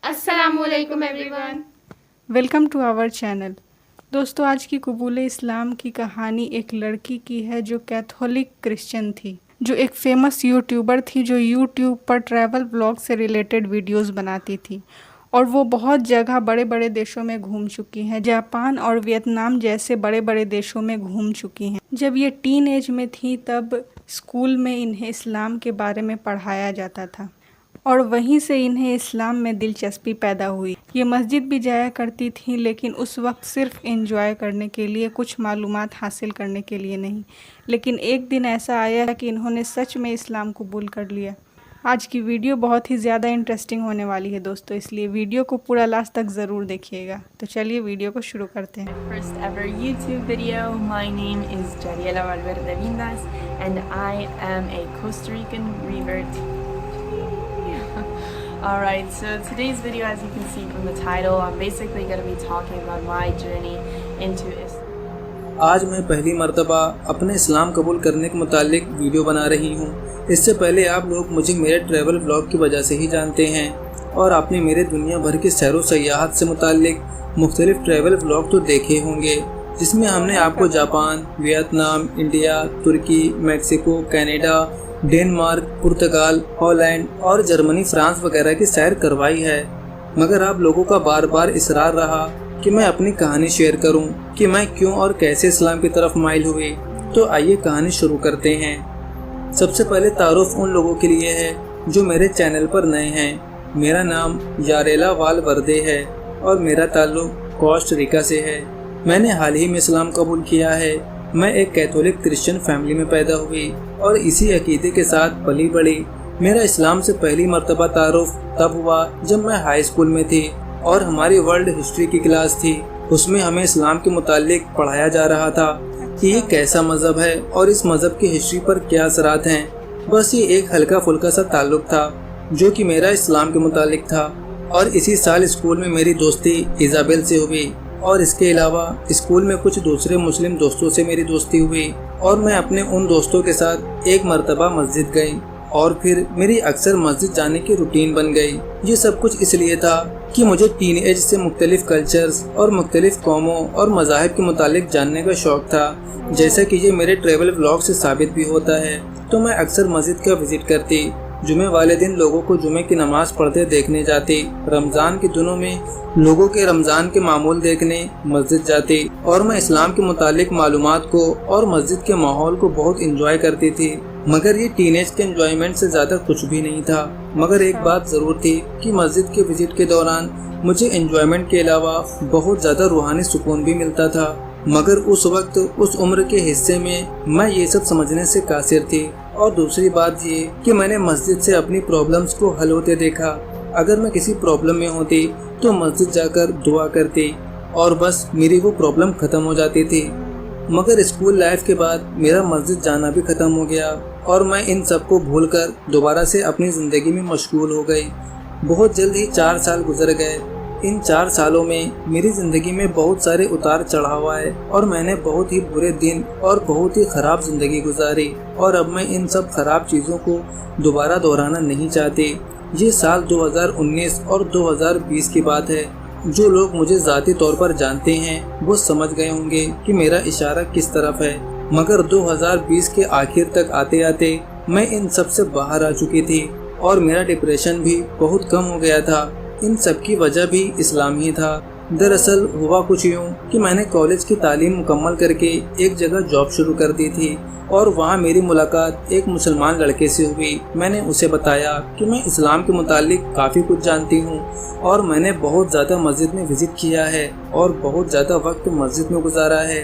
अस्सलामुअलैकुम everyone. Welcome to our channel. दोस्तों, आज की कबूल इस्लाम की कहानी एक लड़की की है जो कैथोलिक क्रिश्चियन थी, जो एक फेमस यूट्यूबर थी, जो यूट्यूब पर ट्रैवल ब्लॉग से रिलेटेड वीडियोस बनाती थी और वो बहुत जगह बड़े बड़े देशों में घूम चुकी हैं। जापान और वियतनाम जैसे बड़े बड़े देशों में घूम चुकी हैं। जब ये टीन एज में थी तब स्कूल में इन्हें इस्लाम के बारे में पढ़ाया जाता था और वहीं से इन्हें इस्लाम में दिलचस्पी पैदा हुई। ये मस्जिद भी जाया करती थी, लेकिन उस वक्त सिर्फ एंजॉय करने के लिए, कुछ मालूमात हासिल करने के लिए नहीं। लेकिन एक दिन ऐसा आया कि इन्होंने सच में इस्लाम कबूल कर लिया। आज की वीडियो बहुत ही ज़्यादा इंटरेस्टिंग होने वाली है दोस्तों, इसलिए वीडियो को पूरा लास्ट तक ज़रूर देखिएगा। तो चलिए वीडियो को शुरू करते हैं। First ever YouTube video. My name is Jariela Valverde Vindas and I am a Costa Rican revert. Alright, so today's video, as you can see from the title, I'm basically going to be talking about my journey into Islam. आज मैं पहली मर्तबा अपने इस्लाम कबूल करने के मुतालिक video बना रही हूँ। इससे पहले आप लोग मुझे मेरे ट्रैवल ब्लॉग की वजह से ही जानते हैं और आपने मेरे दुनिया भर के सैर व सयाहत से मुतालिक मुख्तलिफ ट्रैवल ब्लॉग तो देखे होंगे, जिसमें हमने आपको जापान, वियतनाम, इंडिया, तुर्की, मैक्सिको, कनाडा, डेनमार्क, पुर्तगाल, हॉलैंड और जर्मनी, फ्रांस वगैरह की सैर करवाई है। मगर आप लोगों का बार बार इसरार रहा कि मैं अपनी कहानी शेयर करूं कि मैं क्यों और कैसे इस्लाम की तरफ माइल हुई। तो आइए कहानी शुरू करते हैं। सबसे पहले तारुफ उन लोगों के लिए है जो मेरे चैनल पर नए हैं। मेरा नाम यारेला वालवर्दे है और मेरा ताल्लुक कोस्टा रिका से है। मैंने हाल ही में इस्लाम कबूल किया है। मैं एक कैथोलिक क्रिश्चियन फैमिली में पैदा हुई और इसी अकीदे के साथ पली बड़ी। मेरा इस्लाम से पहली मर्तबा तारुफ तब हुआ जब मैं हाई स्कूल में थी और हमारी वर्ल्ड हिस्ट्री की क्लास थी। उसमें हमें इस्लाम के मुतालिक पढ़ाया जा रहा था कि ये कैसा मज़हब है और इस मज़हब की हिस्ट्री पर क्या असरात हैं। बस ये एक हल्का फुल्का सा ताल्लुक था जो कि मेरा इस्लाम के मुतालिक था। और इसी साल स्कूल में मेरी दोस्ती इजाबेल से हुई और इसके अलावा स्कूल में कुछ दूसरे मुस्लिम दोस्तों से मेरी दोस्ती हुई और मैं अपने उन दोस्तों के साथ एक मर्तबा मस्जिद गई और फिर मेरी अक्सर मस्जिद जाने की रूटीन बन गई। ये सब कुछ इसलिए था कि मुझे टीन एज से मुख्तलिफ कल्चर्स और मुख्तलिफ कौमों और मज़ाहिब के मुतालिक जानने का शौक़ था। जैसा कि ये मेरे ट्रैवल व्लॉग से साबित भी होता है, तो मैं अक्सर मस्जिद का विज़िट करती। जुमे वाले दिन लोगों को जुमे की नमाज पढ़ते देखने जाती। रमज़ान के दिनों में लोगों के रमज़ान के मामूल देखने मस्जिद जाती और मैं इस्लाम के मुतालिक मालूमात को और मस्जिद के माहौल को बहुत इंजॉय करती थी। मगर ये टीनेज के एंजॉयमेंट से ज़्यादा कुछ भी नहीं था। मगर एक बात ज़रूर थी कि मस्जिद के विज़िट के दौरान मुझे एंजॉयमेंट के अलावा बहुत ज़्यादा रूहानी सुकून भी मिलता था। मगर उस वक्त उस उम्र के हिस्से में मैं ये सब समझने से कासिर थी। और दूसरी बात ये कि मैंने मस्जिद से अपनी प्रॉब्लम्स को हल होते देखा। अगर मैं किसी प्रॉब्लम में होती तो मस्जिद जाकर दुआ करती और बस मेरी वो प्रॉब्लम ख़त्म हो जाती थी। मगर स्कूल लाइफ के बाद मेरा मस्जिद जाना भी ख़त्म हो गया और मैं इन सब को भूलकर दोबारा से अपनी ज़िंदगी में मशगूल हो गई। बहुत जल्द ही 4 साल गुजर गए। इन 4 सालों में मेरी ज़िंदगी में बहुत सारे उतार चढ़ाव आए और मैंने बहुत ही बुरे दिन और बहुत ही ख़राब ज़िंदगी गुजारी और अब मैं इन सब ख़राब चीज़ों को दोबारा दोहराना नहीं चाहती। ये साल 2019 और 2020 की बात है। जो लोग मुझे ज़ाती तौर पर जानते हैं वो समझ गए होंगे कि मेरा इशारा किस तरफ है। मगर 2020 के आखिर तक आते आते मैं इन सब से बाहर आ चुकी थी और मेरा डिप्रेशन भी बहुत कम हो गया था। इन सब की वजह भी इस्लाम ही था। दरअसल हुआ कुछ यूँ कि मैंने कॉलेज की तालीम मुकम्मल करके एक जगह जॉब शुरू कर दी थी और वहाँ मेरी मुलाकात एक मुसलमान लड़के से हुई। मैंने उसे बताया कि मैं इस्लाम के मुतालिक काफ़ी कुछ जानती हूँ और मैंने बहुत ज़्यादा मस्जिद में विज़िट किया है और बहुत ज़्यादा वक्त मस्जिद में गुजारा है।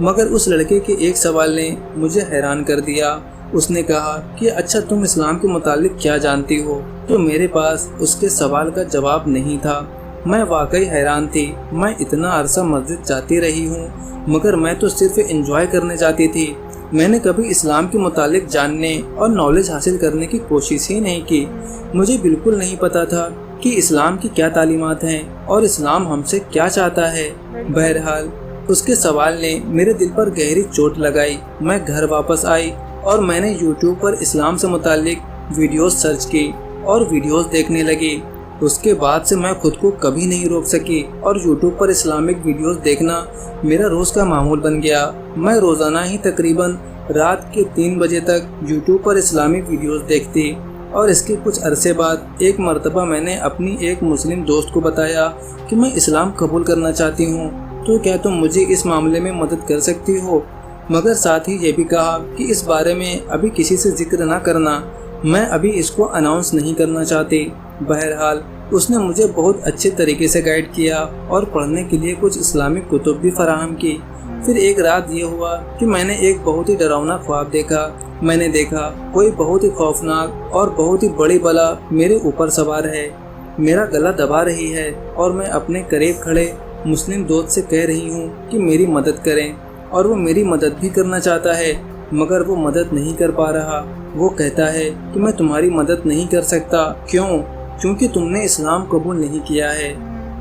मगर उस लड़के के एक सवाल ने मुझे हैरान कर दिया। उसने कहा कि अच्छा, तुम इस्लाम के मुतालिक क्या जानती हो? तो मेरे पास उसके सवाल का जवाब नहीं था। मैं वाकई हैरान थी। मैं इतना अरसा मस्जिद जाती रही हूँ मगर मैं तो सिर्फ एंजॉय करने जाती थी। मैंने कभी इस्लाम के मुतालिक जानने और नॉलेज हासिल करने की कोशिश ही नहीं की। मुझे बिल्कुल नहीं पता था कि इस्लाम की क्या तालीमात हैं और इस्लाम हमसे क्या चाहता है। बहरहाल उसके सवाल ने मेरे दिल पर गहरी चोट लगाई। मैं घर वापस आई और मैंने YouTube पर इस्लाम से मुतालिक वीडियोस सर्च की और वीडियोस देखने लगी। اس کے بعد سے میں خود کو کبھی نہیں روک سکی اور یوٹیوب پر اسلامک ویڈیوز دیکھنا میرا روز کا معمول بن گیا۔ میں روزانہ ہی تقریباً رات کے 3 بجے تک یوٹیوب پر اسلامک ویڈیوز دیکھتی، اور اس کے کچھ عرصے بعد ایک مرتبہ میں نے اپنی ایک مسلم دوست کو بتایا کہ میں اسلام قبول کرنا چاہتی ہوں، تو کیا تم مجھے اس معاملے میں مدد کر سکتی ہو؟ مگر ساتھ ہی یہ بھی کہا کہ اس بارے میں ابھی کسی سے ذکر نہ کرنا، میں ابھی اس کو اناؤنس نہیں کرنا چاہتی۔ بہرحال اس نے مجھے بہت اچھے طریقے سے گائیڈ کیا اور پڑھنے کے لیے کچھ اسلامک کتب بھی فراہم کی۔ پھر ایک رات یہ ہوا کہ میں نے ایک بہت ہی ڈراؤنا خواب دیکھا۔ میں نے دیکھا کوئی بہت ہی خوفناک اور بہت ہی بڑی بلا میرے اوپر سوار ہے، میرا گلا دبا رہی ہے، اور میں اپنے قریب کھڑے مسلم دوست سے کہہ رہی ہوں کہ میری مدد کریں، اور وہ میری مدد بھی کرنا چاہتا ہے مگر وہ مدد نہیں کر پا رہا۔ وہ کہتا ہے کہ میں تمہاری مدد نہیں کر سکتا۔ کیوں؟ کیونکہ تم نے اسلام قبول نہیں کیا ہے،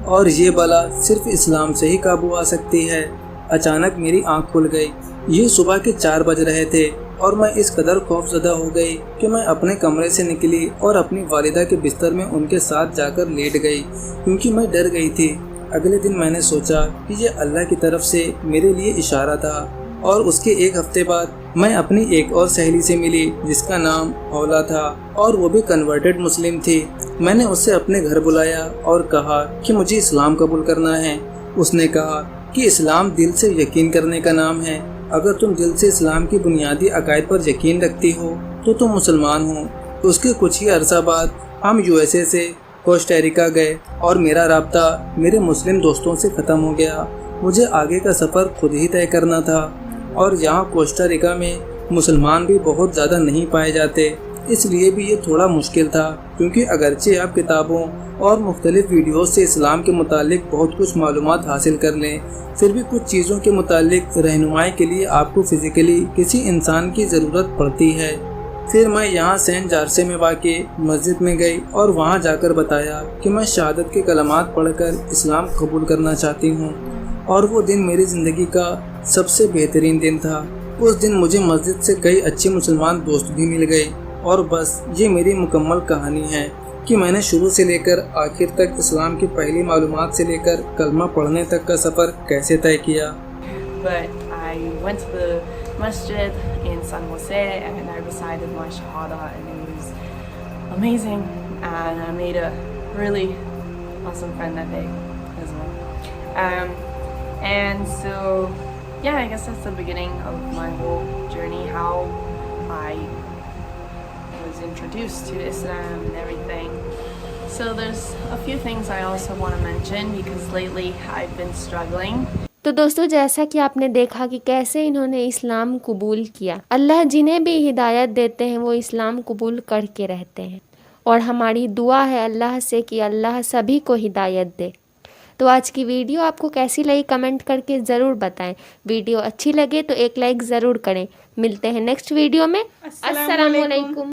اور یہ بلا صرف اسلام سے ہی قابو آ سکتی ہے۔ اچانک میری آنکھ کھل گئی۔ یہ صبح کے 4 بج رہے تھے اور میں اس قدر خوف زدہ ہو گئی کہ میں اپنے کمرے سے نکلی اور اپنی والدہ کے بستر میں ان کے ساتھ جا کر لیٹ گئی، کیونکہ میں ڈر گئی تھی۔ اگلے دن میں نے سوچا کہ یہ اللہ کی طرف سے میرے لیے اشارہ تھا، اور اس کے 1 ہفتے بعد میں اپنی ایک اور سہیلی سے ملی جس کا نام اولا تھا، اور وہ بھی کنورٹڈ مسلم تھی۔ میں نے اسے اپنے گھر بلایا اور کہا کہ مجھے اسلام قبول کرنا ہے۔ اس نے کہا کہ اسلام دل سے یقین کرنے کا نام ہے، اگر تم دل سے اسلام کی بنیادی عقائد پر یقین رکھتی ہو تو تم مسلمان ہو۔ اس کے کچھ ہی عرصہ بعد ہم USA سے کوسٹاریکا گئے، اور میرا رابطہ میرے مسلم دوستوں سے ختم ہو گیا۔ مجھے آگے کا سفر خود ہی طے کرنا تھا، اور یہاں کوسٹاریکا میں مسلمان بھی بہت زیادہ نہیں پائے جاتے، اس لیے بھی یہ تھوڑا مشکل تھا، کیونکہ اگرچہ آپ کتابوں اور مختلف ویڈیوز سے اسلام کے متعلق بہت کچھ معلومات حاصل کر لیں، پھر بھی کچھ چیزوں کے متعلق رہنمائی کے لیے آپ کو فزیکلی کسی انسان کی ضرورت پڑتی ہے۔ پھر میں یہاں سینٹ جارسے میں واقع مسجد میں گئی اور وہاں جا کر بتایا کہ میں شہادت کے کلمات پڑھ کر اسلام قبول کرنا چاہتی ہوں، اور وہ دن میری زندگی کا سب سے بہترین دن تھا۔ اس دن مجھے مسجد سے کئی اچھے مسلمان دوست بھی مل گئے، اور بس یہ میری مکمل کہانی ہے کہ میں نے شروع سے لے کر آخر تک اسلام کی پہلی معلومات سے لے کر کلمہ پڑھنے تک کا سفر کیسے طے کیا۔ But I went to the masjid in San Jose and I recited my shahada, and it was amazing, and I made a really awesome friend that day as well. And so yeah, I guess that's the beginning of my whole journey, how I was introduced to Islam and everything. So there's a few things I also want to mention because lately I've been struggling. تو دوستو، جیسا کہ آپ نے دیکھا کہ کیسے انہوں نے اسلام قبول کیا، اللہ جنہیں بھی ہدایت دیتے ہیں وہ اسلام قبول کر کے رہتے ہیں، اور ہماری دعا ہے اللہ سے کہ اللہ سبھی کو ہدایت دے۔ تو آج کی ویڈیو آپ کو کیسی لگی کمنٹ کر کے ضرور بتائیں۔ ویڈیو اچھی لگے تو ایک لائک ضرور کریں۔ ملتے ہیں نیکسٹ ویڈیو میں۔ السلام علیکم۔